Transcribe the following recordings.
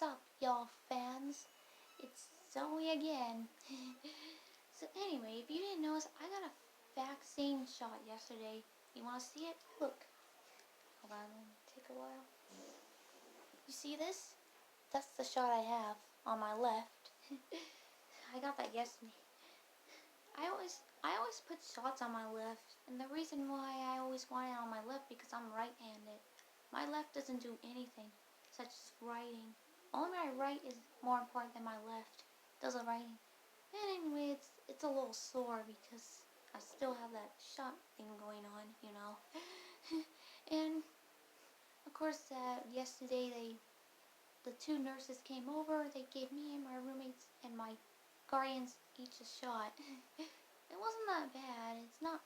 What's up, y'all fans? It's Zoe again. So anyway, if you didn't notice, I got a vaccine shot yesterday. You wanna see it? Look. Hold on, take a while. You see this? That's the shot I have on my left. I got that yesterday. I always put shots on my left, and the reason why I always want it on my left because I'm right-handed. My left doesn't do anything, such as writing. Only my right is more important than my left. Does the writing. And anyway, it's a little sore because I still have that shot thing going on, you know. And of course, yesterday the two nurses came over. They gave me and my roommates and my guardians each a shot. It wasn't that bad. It's not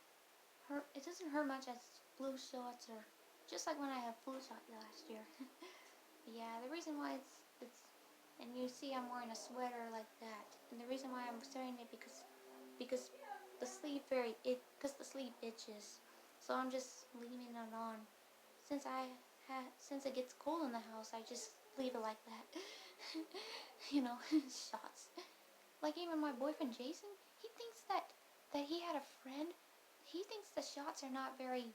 hurt. It doesn't hurt much as flu shots or just like when I had flu shot last year. Yeah, the reason why it's and you see I'm wearing a sweater like that, and the reason why I'm wearing it because the sleeve because the sleeve itches, so I'm just leaving it on. Since it gets cold in the house, I just leave it like that. You know, shots. Like even my boyfriend Jason, he thinks that he had a friend. He thinks the shots are not very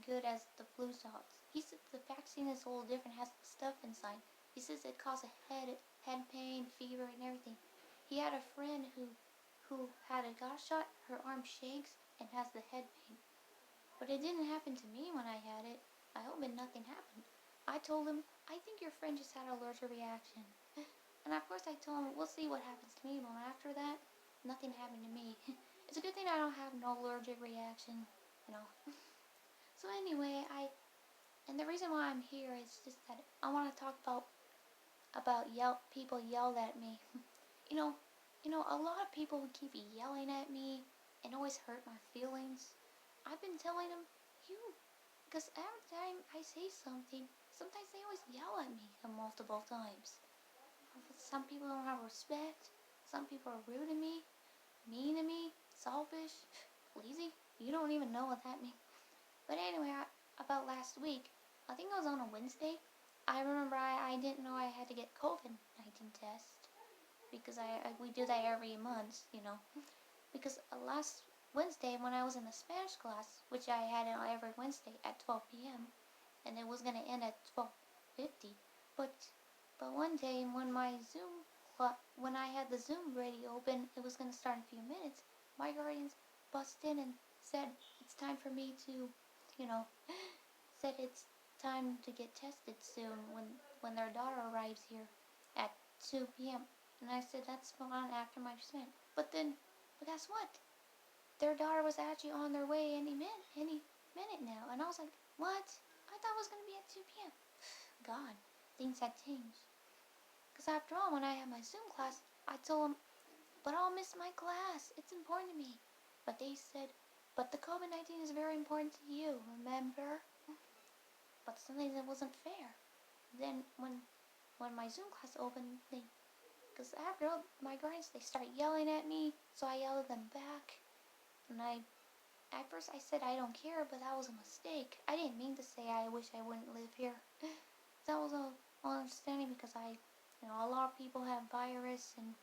good as the flu shots. He said the vaccine is a little different, has stuff inside. He says it causes head pain, fever, and everything. He had a friend who got a shot. Her arm shakes and has the head pain. But it didn't happen to me when I had it. I hope nothing happened. I told him, I think your friend just had an allergic reaction. And of course I told him, we'll see what happens to me. But after that, nothing happened to me. It's a good thing I don't have no allergic reaction, you know. So anyway, and the reason why I'm here is just that I want to talk about people yelled at me. you know, a lot of people keep yelling at me and always hurt my feelings. I've been telling them, because every time I say something, sometimes they always yell at me multiple times. Some people don't have respect. Some people are rude to me, mean to me, selfish, lazy. You don't even know what that means. But anyway, about last week, I think it was on a Wednesday, I remember I didn't know I had to get COVID-19 test because we do that every month, you know. Because last Wednesday when I was in the Spanish class, which I had it every Wednesday at 12 p.m. and it was going to end at 12:50, but one day when I had the Zoom ready open, it was going to start in a few minutes. My guardians busted in and said it's time for me to, you know, said it's time to get tested soon when their daughter arrives here at 2 p.m. And I said that's fine after my percent. But guess what? Their daughter was actually on their way any minute now. And I was like, what? I thought it was going to be at 2 p.m. God, things had changed. Because after all, when I had my Zoom class, I told them, but I'll miss my class. It's important to me. But they said, but the COVID-19 is very important to you, remember? But sometimes it wasn't fair. Then when my Zoom class opened, because after all, my guardians, they start yelling at me, so I yelled at them back. And at first I said I don't care, but that was a mistake. I didn't mean to say I wish I wouldn't live here. That was a understanding because a lot of people have virus, and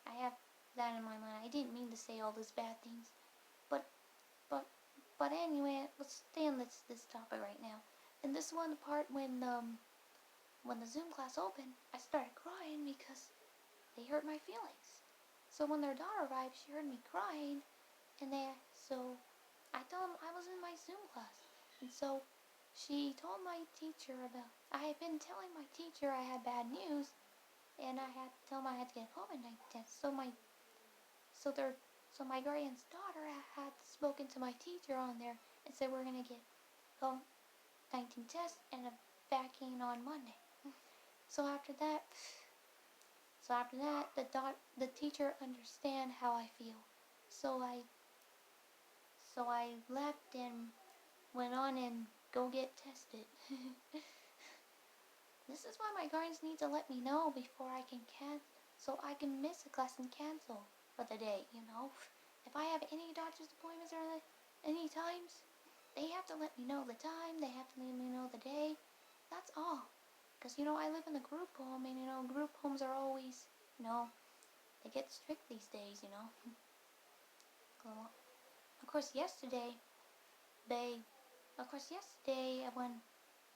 I have that in my mind. I didn't mean to say all those bad things. But anyway, let's stay on this topic right now. And this one part when the Zoom class opened, I started crying because they hurt my feelings. So when their daughter arrived, she heard me crying, so I told them I was in my Zoom class. And so she told my teacher I had been telling my teacher I had bad news, and I had to tell them I had to get a COVID-19 test. So my guardian's daughter had spoken to my teacher on there and said we're going to get COVID-19 test and a vaccine on Monday. So after that, the teacher understand how I feel. So I left and went on and go get tested. This is why my guardians need to let me know before so I can miss a class and cancel for the day, you know. If I have any doctor's appointments or any times, they have to let me know the time, they have to let me know the day. That's all. Because, I live in a group home, and, group homes are always, they get strict these days. Well, of course, yesterday, they,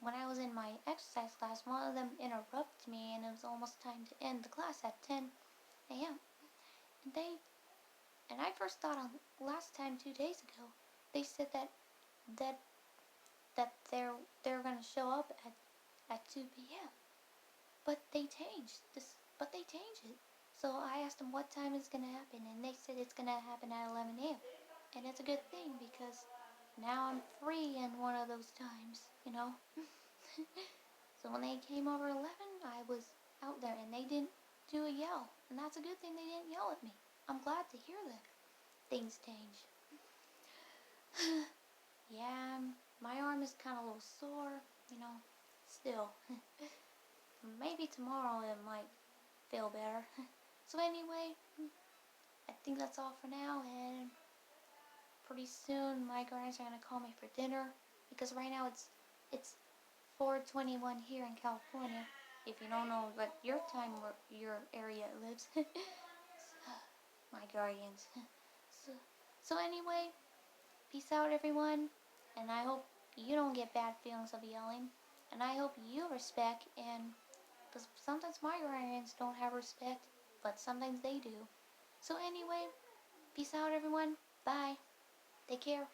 when I was in my exercise class, one of them interrupted me, and it was almost time to end the class at 10 a.m. And I first thought on last time 2 days ago, they said that that they're gonna show up at 2 p.m. But they changed it. So I asked them what time it's gonna happen, and they said it's gonna happen at 11 a.m. And it's a good thing because now I'm free in one of those times. So when they came over 11, I was out there, and they didn't do a yell, and that's a good thing they didn't yell at me. I'm glad to hear that things change. Yeah, my arm is kind of a little sore. Still. Maybe tomorrow it might feel better. So anyway, I think that's all for now, and pretty soon my parents are gonna call me for dinner because right now it's 4:21 here in California. If you don't know what your time or your area lives, my guardians. So, so anyway, peace out, everyone, and I hope you don't get bad feelings of yelling, and I hope you respect and. Because sometimes my guardians don't have respect, but sometimes they do. So anyway, peace out, everyone. Bye. Take care.